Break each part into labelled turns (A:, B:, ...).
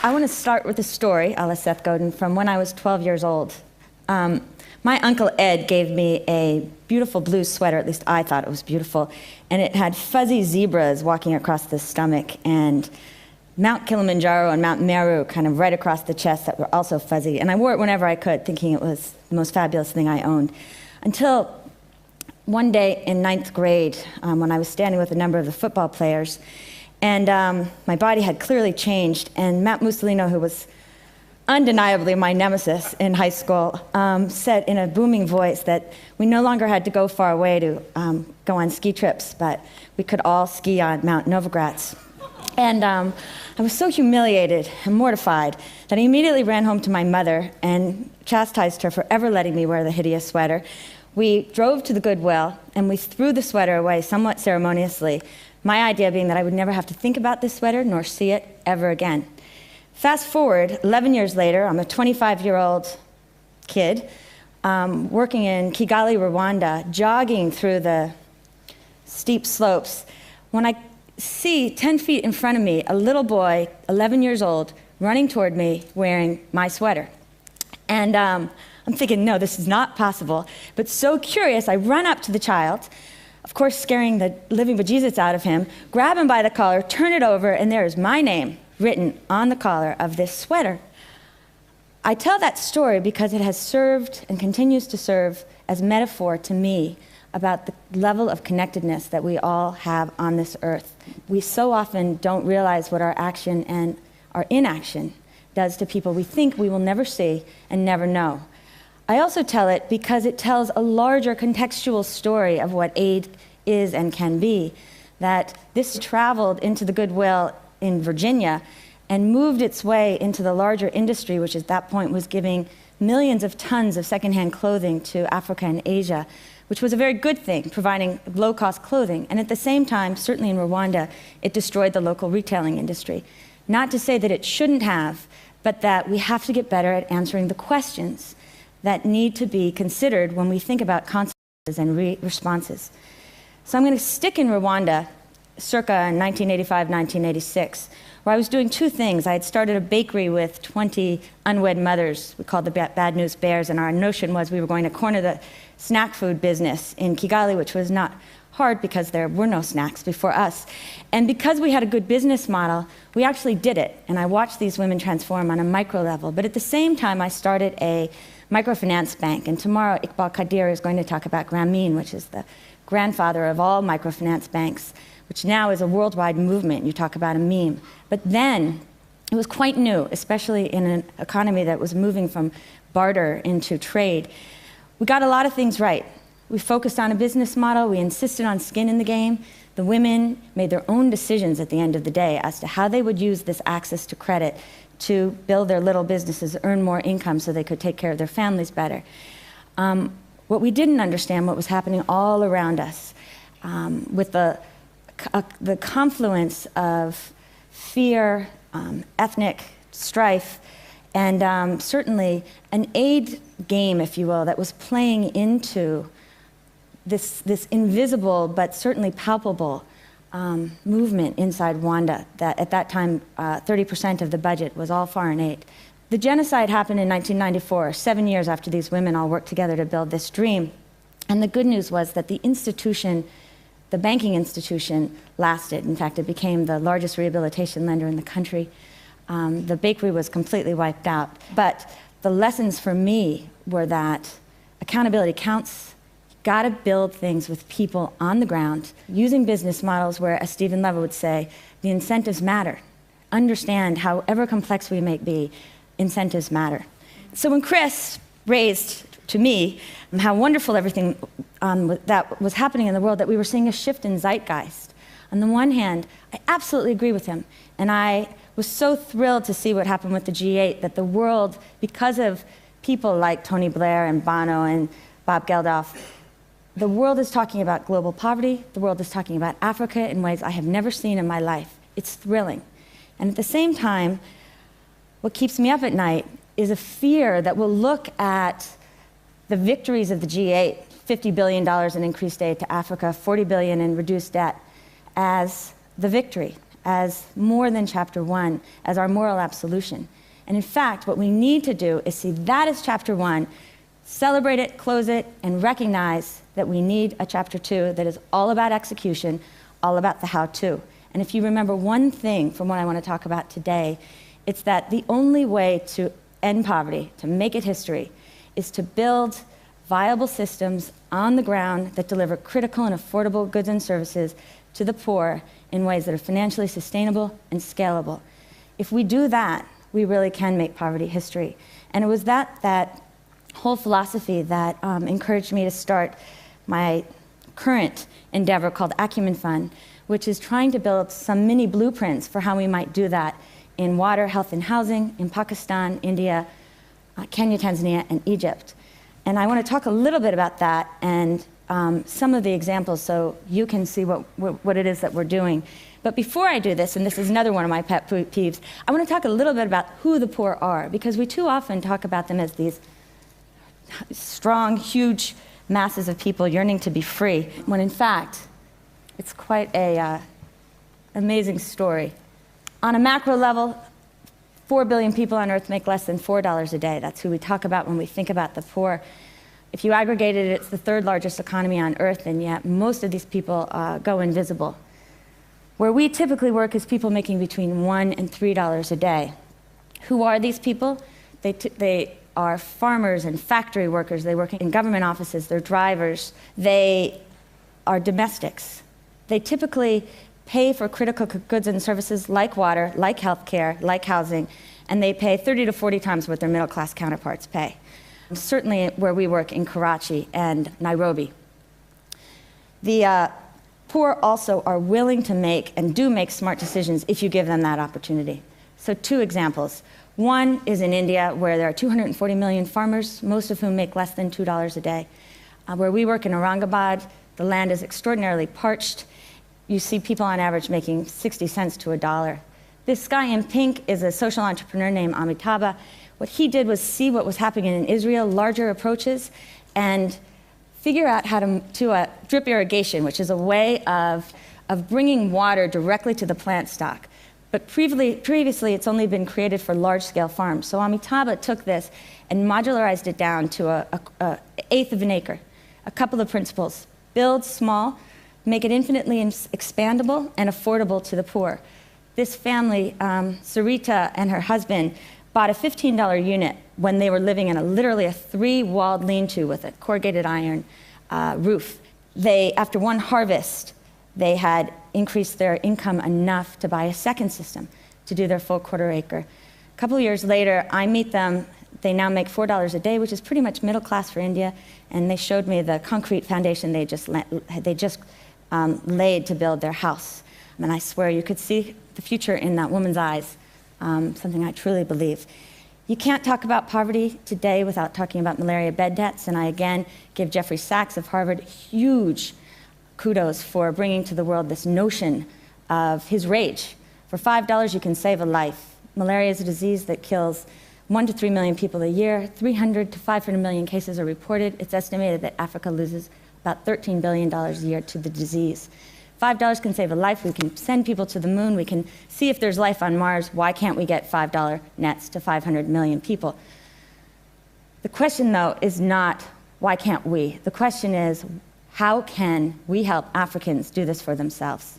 A: I want to start with a story, a la Seth Godin, from when I was 12 years old. My Uncle Ed gave me a beautiful blue sweater, at least I thought it was beautiful, and it had fuzzy zebras walking across the stomach, and Mount Kilimanjaro and Mount Meru kind of right across the chest that were also fuzzy. And I wore it whenever I could, thinking it was the most fabulous thing I owned. Until one day in 9th grade, when I was standing with a number of the football players, and my body had clearly changed, and Matt Mussolino, who was undeniably my nemesis in high school, said in a booming voice that we no longer had to go far away to go on ski trips, but we could all ski on Mount Novogratz. And I was so humiliated and mortified that I immediately ran home to my mother and chastised her for ever letting me wear the hideous sweater. We drove to the Goodwill, and we threw the sweater away somewhat ceremoniously, my idea being that I would never have to think about this sweater nor see it ever again. Fast forward, 11 years later, I'm a 25-year-old kid working in Kigali, Rwanda, jogging through the steep slopes, when I see 10 feet in front of me a little boy, 11 years old, running toward me wearing my sweater. And I'm thinking, no, this is not possible. But so curious, I run up to the child, of course scaring the living bejesus out of him, grab him by the collar, turn it over, and there is my name written on the collar of this sweater. I tell that story because it has served and continues to serve as metaphor to me about the level of connectedness that we all have on this earth. We so often don't realize what our action and our inaction does to people we think we will never see and never know. I also tell it because it tells a larger contextual story of what aid is and can be, that this traveled into the Goodwill in Virginia and moved its way into the larger industry, which at that point was giving millions of tons of secondhand clothing to Africa and Asia, which was a very good thing, providing low-cost clothing. And at the same time, certainly in Rwanda, it destroyed the local retailing industry. Not to say that it shouldn't have, but that we have to get better at answering the questions that need to be considered when we think about consequences and responses. So I'm going to stick in Rwanda circa 1985, 1986, where I was doing two things. I had started a bakery with 20 unwed mothers. We called the Bad News Bears, and our notion was we were going to corner the snack food business in Kigali, which was not hard because there were no snacks before us. And because we had a good business model, we actually did it. And I watched these women transform on a micro level. But at the same time, I started a microfinance bank. And tomorrow, Iqbal Kadir is going to talk about Grameen, which is the grandfather of all microfinance banks, which now is a worldwide movement. You talk about a meme. But then, it was quite new, especially in an economy that was moving from barter into trade. We got a lot of things right. We focused on a business model. We insisted on skin in the game. The women made their own decisions at the end of the day as to how they would use this access to credit to build their little businesses, earn more income so they could take care of their families better. What we didn't understand, what was happening all around us, with the confluence of fear, ethnic strife, and certainly an aid game, if you will, that was playing into this invisible but certainly palpable movement inside Rwanda, that at that time 30% of the budget was all foreign aid. The genocide happened in 1994, 7 years after these women all worked together to build this dream. And the good news was that the institution, the banking institution, lasted. In fact, it became the largest rehabilitation lender in the country. The bakery was completely wiped out. But the lessons for me were that accountability counts. You've got to build things with people on the ground, using business models where, as Stephen Levitt would say, the incentives matter. Understand, however complex we may be, incentives matter. So when Chris raised to me how wonderful everything that was happening in the world, that we were seeing a shift in zeitgeist. On the one hand, I absolutely agree with him. And I was so thrilled to see what happened with the G8, that the world, because of people like Tony Blair and Bono and Bob Geldof, the world is talking about global poverty. The world is talking about Africa in ways I have never seen in my life. It's thrilling. And at the same time, what keeps me up at night is a fear that we'll look at the victories of the G8, $50 billion in increased aid to Africa, $40 billion in reduced debt, as the victory, as more than chapter 1, as our moral absolution. And in fact, what we need to do is see that as chapter 1, celebrate it, close it, and recognize that we need a chapter 2 that is all about execution, all about the how-to. And if you remember one thing from what I want to talk about today, it's that the only way to end poverty, to make it history, is to build viable systems on the ground that deliver critical and affordable goods and services to the poor in ways that are financially sustainable and scalable. If we do that, we really can make poverty history. And it was that whole philosophy that encouraged me to start my current endeavor called Acumen Fund, which is trying to build some mini blueprints for how we might do that in water, health, and housing in Pakistan, India, Kenya, Tanzania, and Egypt. And I want to talk a little bit about that and some of the examples so you can see what it is that we're doing. But before I do this, and this is another one of my pet peeves, I want to talk a little bit about who the poor are, because we too often talk about them as these strong, huge masses of people yearning to be free, when in fact, it's quite a amazing story. On a macro level, 4 billion people on Earth make less than $4 a day. That's who we talk about when we think about the poor. If you aggregated it, it's the 3rd largest economy on Earth, and yet most of these people go invisible. Where we typically work is people making between $1 and $3 a day. Who are these people? They are farmers and factory workers. They work in government offices. They're drivers. They are domestics. They typically pay for critical goods and services like water, like healthcare, like housing, and they pay 30 to 40 times what their middle-class counterparts pay. Certainly where we work in Karachi and Nairobi. The poor also are willing to make and do make smart decisions if you give them that opportunity. So 2 examples. One is in India, where there are 240 million farmers, most of whom make less than $2 a day. Where we work in Aurangabad, the land is extraordinarily parched. You see people on average making 60 cents to $1. This guy in pink is a social entrepreneur named Amitabh. What he did was see what was happening in Israel, larger approaches, and figure out how to drip irrigation, which is a way of bringing water directly to the plant stock. But previously, it's only been created for large-scale farms. So Amitabh took this and modularized it down to an eighth of an acre. A couple of principles: build small, make it infinitely expandable and affordable to the poor. This family, Sarita and her husband, bought a $15 unit when they were living in literally a 3-walled lean-to with a corrugated iron roof. After one harvest, they had increased their income enough to buy a second system to do their full quarter acre. A couple of years later, I meet them. They now make $4 a day, which is pretty much middle class for India, and they showed me the concrete foundation they just laid to build their house. And I swear you could see the future in that woman's eyes, something I truly believe. You can't talk about poverty today without talking about malaria bed nets, and I again give Jeffrey Sachs of Harvard huge kudos for bringing to the world this notion of his rage. For $5, you can save a life. Malaria is a disease that kills 1 to 3 million people a year. 300 to 500 million cases are reported. It's estimated that Africa loses about $13 billion a year to the disease. $5 can save a life. We can send people to the moon. We can see if there's life on Mars. Why can't we get $5 nets to 500 million people? The question, though, is not, why can't we? The question is, how can we help Africans do this for themselves?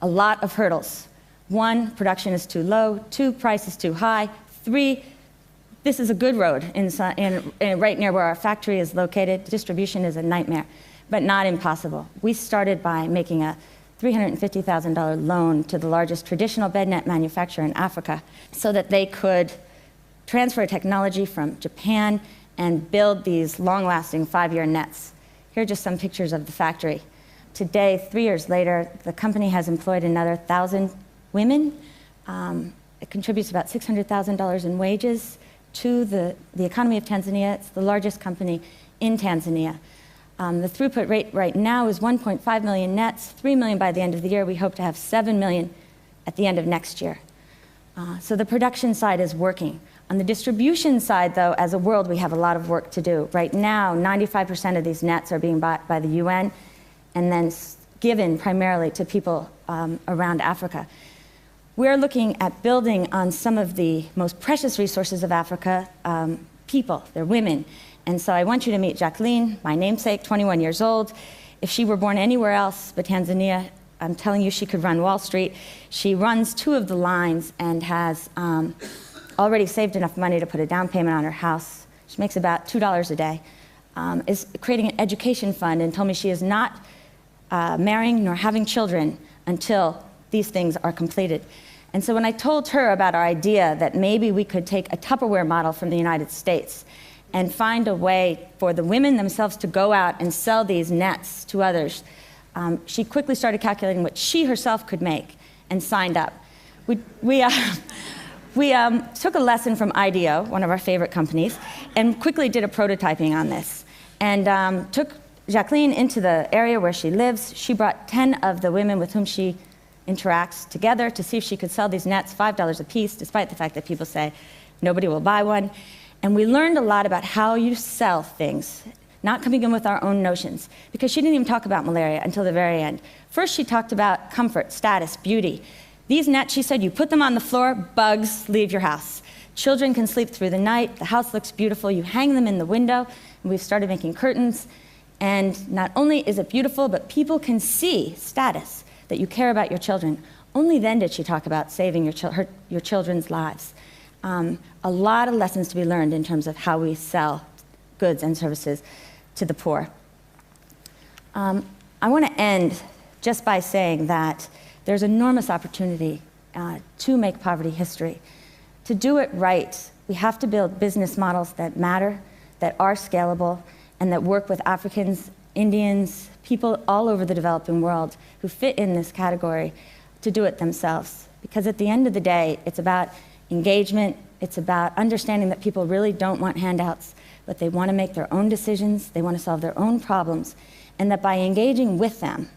A: A lot of hurdles. 1, production is too low. 2, price is too high. 3, this is a good road right near where our factory is located. Distribution is a nightmare, but not impossible. We started by making a $350,000 loan to the largest traditional bed net manufacturer in Africa so that they could transfer technology from Japan and build these long-lasting 5-year nets. Here are just some pictures of the factory. Today, 3 years later, the company has employed another 1,000 women. It contributes about $600,000 in wages to the economy of Tanzania. It's the largest company in Tanzania. The throughput rate right now is 1.5 million nets, 3 million by the end of the year. We hope to have 7 million at the end of next year. So the production side is working. On the distribution side, though, as a world, we have a lot of work to do. Right now, 95% of these nets are being bought by the UN and then given primarily to people around Africa. we're looking at building on some of the most precious resources of Africa, people, they're women. And so I want you to meet Jacqueline, my namesake, 21 years old. If she were born anywhere else but Tanzania, I'm telling you she could run Wall Street. She runs 2 of the lines and has already saved enough money to put a down payment on her house. She makes about $2 a day. Is creating an education fund and told me she is not marrying nor having children until these things are completed. And so when I told her about our idea that maybe we could take a Tupperware model from the United States and find a way for the women themselves to go out and sell these nets to others, she quickly started calculating what she herself could make and signed up. We took a lesson from IDEO, one of our favorite companies, and quickly did a prototyping on this. And took Jacqueline into the area where she lives. She brought 10 of the women with whom she interacts together to see if she could sell these nets $5 a piece, despite the fact that people say nobody will buy one. And we learned a lot about how you sell things, not coming in with our own notions, because she didn't even talk about malaria until the very end. First, she talked about comfort, status, beauty. These nets, she said, you put them on the floor, bugs leave your house. Children can sleep through the night, the house looks beautiful, you hang them in the window, and we've started making curtains. And not only is it beautiful, but people can see status, that you care about your children. Only then did she talk about saving your children's lives. A lot of lessons to be learned in terms of how we sell goods and services to the poor. I want to end just by saying that there's enormous opportunity to make poverty history. To do it right, we have to build business models that matter, that are scalable, and that work with Africans, Indians, people all over the developing world who fit in this category to do it themselves. Because at the end of the day, it's about engagement, it's about understanding that people really don't want handouts, but they want to make their own decisions, they want to solve their own problems, and that by engaging with them,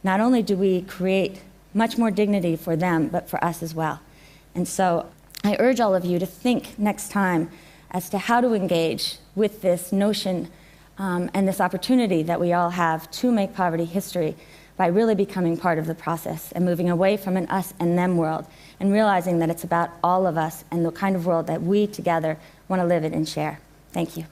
A: not only do we create much more dignity for them, but for us as well. And so I urge all of you to think next time as to how to engage with this notion and this opportunity that we all have to make poverty history by really becoming part of the process and moving away from an us and them world and realizing that it's about all of us and the kind of world that we together want to live in and share. Thank you.